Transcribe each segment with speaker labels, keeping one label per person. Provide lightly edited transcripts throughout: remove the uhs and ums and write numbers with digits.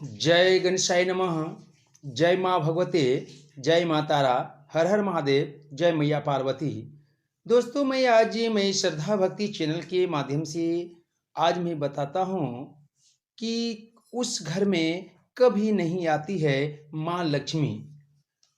Speaker 1: जय गणेशाय नमः। जय माँ भगवते, जय माँ तारा, हर हर महादेव, जय मैया पार्वती। दोस्तों, मैं श्रद्धा भक्ति चैनल के माध्यम से आज मैं बताता हूँ कि उस घर में कभी नहीं आती है माँ लक्ष्मी।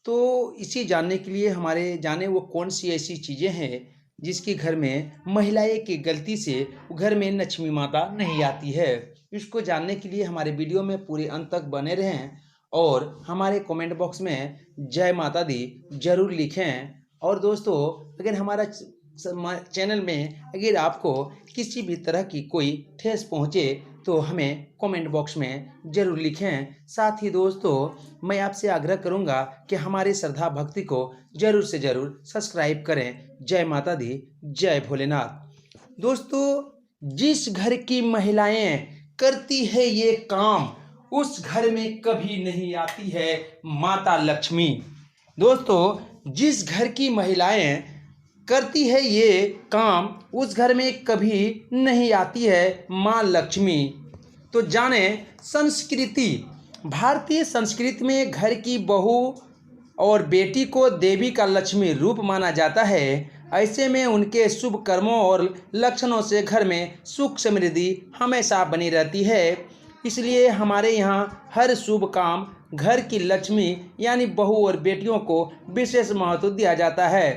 Speaker 1: तो इसे जानने के लिए हमारे जाने वो कौन सी ऐसी चीज़ें हैं जिसके घर में महिलाएं की गलती से घर में लक्ष्मी माता नहीं आती है। इसको जानने के लिए हमारे वीडियो में पूरे अंत तक बने रहें और हमारे कमेंट बॉक्स में जय माता दी जरूर लिखें। और दोस्तों, अगर हमारा चैनल में अगर आपको किसी भी तरह की कोई ठेस पहुँचे तो हमें कमेंट बॉक्स में ज़रूर लिखें। साथ ही दोस्तों, मैं आपसे आग्रह करूंगा कि हमारी श्रद्धा भक्ति को ज़रूर से ज़रूर सब्सक्राइब करें। जय माता दी, जय भोलेनाथ। दोस्तों, जिस घर की महिलाएं करती है ये काम, उस घर में कभी नहीं आती है माता लक्ष्मी। दोस्तों, जिस घर की महिलाएं करती है ये काम, उस घर में कभी नहीं आती है माँ लक्ष्मी। तो जाने संस्कृति। भारतीय संस्कृति में घर की बहू और बेटी को देवी का लक्ष्मी रूप माना जाता है। ऐसे में उनके शुभ कर्मों और लक्षणों से घर में सुख समृद्धि हमेशा बनी रहती है। इसलिए हमारे यहाँ हर शुभ काम घर की लक्ष्मी यानी बहू और बेटियों को विशेष महत्व दिया जाता है।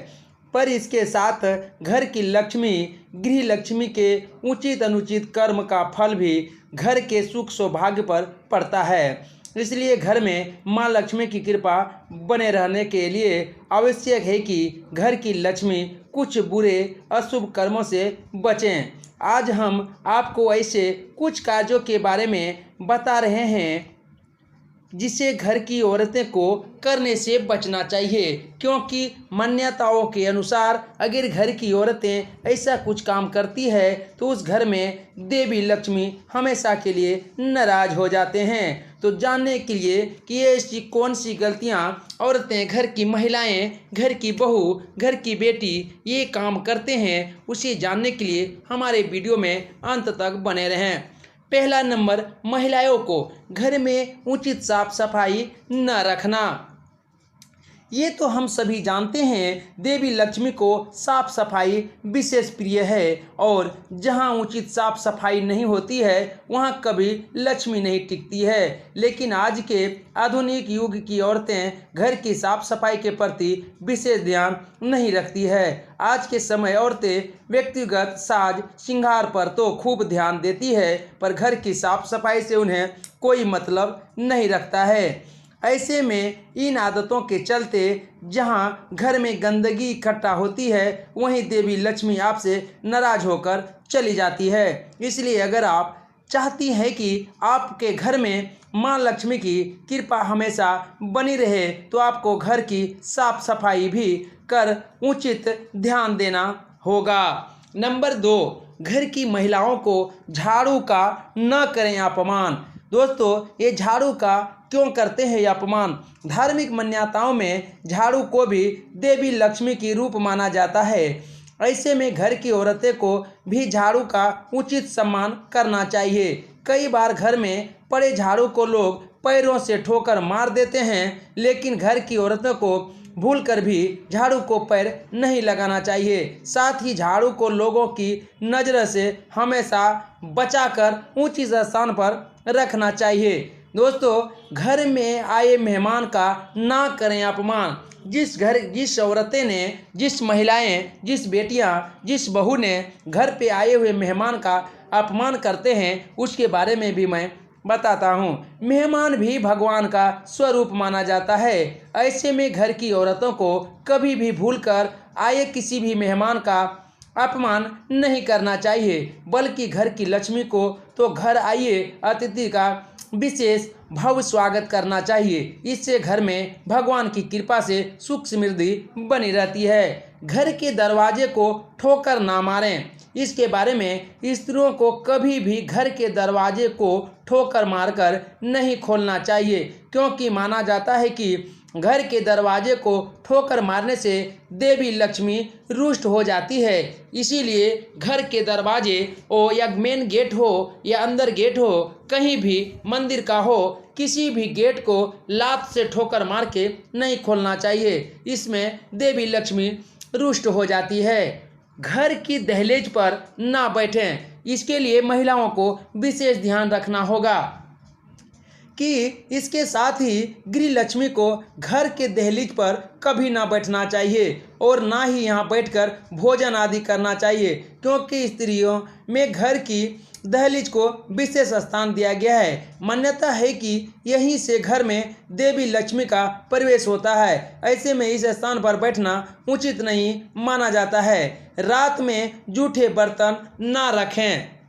Speaker 1: पर इसके साथ घर की लक्ष्मी, गृह लक्ष्मी के उचित अनुचित कर्म का फल भी घर के सुख सौभाग्य पर पड़ता है। इसलिए घर में माँ लक्ष्मी की कृपा बने रहने के लिए आवश्यक है कि घर की लक्ष्मी कुछ बुरे अशुभ कर्मों से बचें। आज हम आपको ऐसे कुछ कार्यों के बारे में बता रहे हैं जिसे घर की औरतें को करने से बचना चाहिए, क्योंकि मान्यताओं के अनुसार अगर घर की औरतें ऐसा कुछ काम करती है तो उस घर में देवी लक्ष्मी हमेशा के लिए नाराज हो जाते हैं। तो जानने के लिए कि ऐसी कौन सी गलतियां औरतें, घर की महिलाएं, घर की बहू, घर की बेटी ये काम करते हैं, उसे जानने के लिए हमारे वीडियो में अंत तक बने रहें। पहला नंबर, महिलाओं को घर में उचित साफ सफाई न रखना। ये तो हम सभी जानते हैं, देवी लक्ष्मी को साफ सफाई विशेष प्रिय है और जहाँ उचित साफ सफाई नहीं होती है वहाँ कभी लक्ष्मी नहीं टिकती है। लेकिन आज के आधुनिक युग की औरतें घर की साफ सफाई के प्रति विशेष ध्यान नहीं रखती है। आज के समय औरतें व्यक्तिगत साज श्रृंगार पर तो खूब ध्यान देती है, पर घर की साफ सफाई से उन्हें कोई मतलब नहीं रखता है। ऐसे में इन आदतों के चलते जहां घर में गंदगी इकट्ठा होती है वहीं देवी लक्ष्मी आपसे नाराज होकर चली जाती है। इसलिए अगर आप चाहती हैं कि आपके घर में माँ लक्ष्मी की कृपा हमेशा बनी रहे तो आपको घर की साफ सफाई भी कर उचित ध्यान देना होगा। नंबर 2, घर की महिलाओं को झाड़ू का न करें अपमान। दोस्तों, ये झाड़ू का क्यों करते हैं अपमान? धार्मिक मान्यताओं में झाड़ू को भी देवी लक्ष्मी की रूप माना जाता है। ऐसे में घर की औरतें को भी झाड़ू का उचित सम्मान करना चाहिए। कई बार घर में पड़े झाड़ू को लोग पैरों से ठोकर मार देते हैं, लेकिन घर की औरतों को भूलकर भी झाड़ू को पैर नहीं लगाना चाहिए। साथ ही झाड़ू को लोगों की नज़र से हमेशा बचाकर ऊंची स्थान पर रखना चाहिए। दोस्तों, घर में आए मेहमान का ना करें अपमान। जिस औरतें ने, जिस महिलाएं, जिस बेटियां, जिस बहू ने घर पे आए हुए मेहमान का अपमान करते हैं उसके बारे में भी मैं बताता हूँ। मेहमान भी भगवान का स्वरूप माना जाता है। ऐसे में घर की औरतों को कभी भी भूलकर आए किसी भी मेहमान का अपमान नहीं करना चाहिए, बल्कि घर की लक्ष्मी को तो घर आए अतिथि का विशेष भव्य स्वागत करना चाहिए। इससे घर में भगवान की कृपा से सुख समृद्धि बनी रहती है। घर के दरवाजे को ठोकर ना मारें। इसके बारे में स्त्रियों को कभी भी घर के दरवाजे को ठोकर मारकर नहीं खोलना चाहिए, क्योंकि माना जाता है कि घर के दरवाजे को ठोकर मारने से देवी लक्ष्मी रुष्ट हो जाती है। इसीलिए घर के दरवाजे हो या मेन गेट हो या अंदर गेट हो, कहीं भी मंदिर का हो, किसी भी गेट को लात से ठोकर मार के नहीं खोलना चाहिए। इसमें देवी लक्ष्मी रुष्ट हो जाती है। घर की दहलीज पर ना बैठें, इसके लिए महिलाओं को विशेष ध्यान रखना होगा कि इसके साथ ही गृह लक्ष्मी को घर के दहलीज पर कभी ना बैठना चाहिए और ना ही यहाँ बैठकर भोजन आदि करना चाहिए, क्योंकि स्त्रियों में घर की दहलीज को विशेष स्थान दिया गया है। मान्यता है कि यहीं से घर में देवी लक्ष्मी का प्रवेश होता है। ऐसे में इस स्थान पर बैठना उचित नहीं माना जाता है। रात में जूठे बर्तन ना रखें।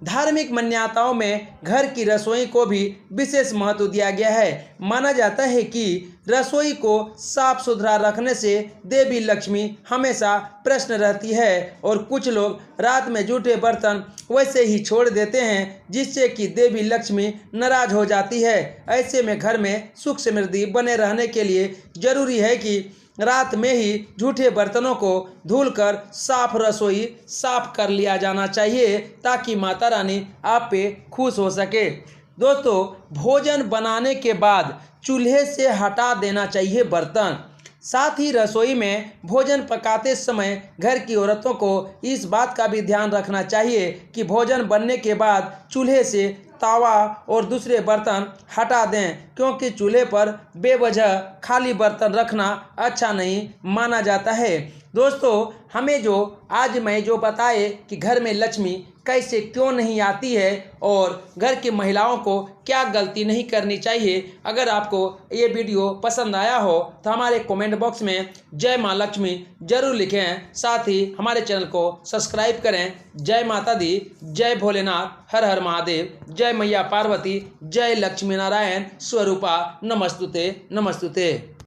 Speaker 1: धार्मिक मान्यताओं में घर की रसोई को भी विशेष महत्व दिया गया है। माना जाता है कि रसोई को साफ सुथरा रखने से देवी लक्ष्मी हमेशा प्रसन्न रहती है और कुछ लोग रात में जूठे बर्तन वैसे ही छोड़ देते हैं, जिससे कि देवी लक्ष्मी नाराज हो जाती है। ऐसे में घर में सुख समृद्धि बने रहने के लिए जरूरी है कि रात में ही जूठे बर्तनों को धुलकर साफ रसोई साफ कर लिया जाना चाहिए, ताकि माता रानी आप पे खुश हो सके। दोस्तों, भोजन बनाने के बाद चूल्हे से हटा देना चाहिए बर्तन। साथ ही रसोई में भोजन पकाते समय घर की औरतों को इस बात का भी ध्यान रखना चाहिए कि भोजन बनने के बाद चूल्हे से तावा और दूसरे बर्तन हटा दें, क्योंकि चूल्हे पर बेवजह खाली बर्तन रखना अच्छा नहीं माना जाता है। दोस्तों, हमें आज मैं जो बताए कि घर में लक्ष्मी कैसे क्यों नहीं आती है और घर की महिलाओं को क्या गलती नहीं करनी चाहिए, अगर आपको ये वीडियो पसंद आया हो तो हमारे कमेंट बॉक्स में जय माँ लक्ष्मी जरूर लिखें। साथ ही हमारे चैनल को सब्सक्राइब करें। जय माता दी, जय भोलेनाथ, हर हर महादेव, जय मैया पार्वती, जय लक्ष्मी नारायण स्वरूपा, नमस्तुते नमस्तुते।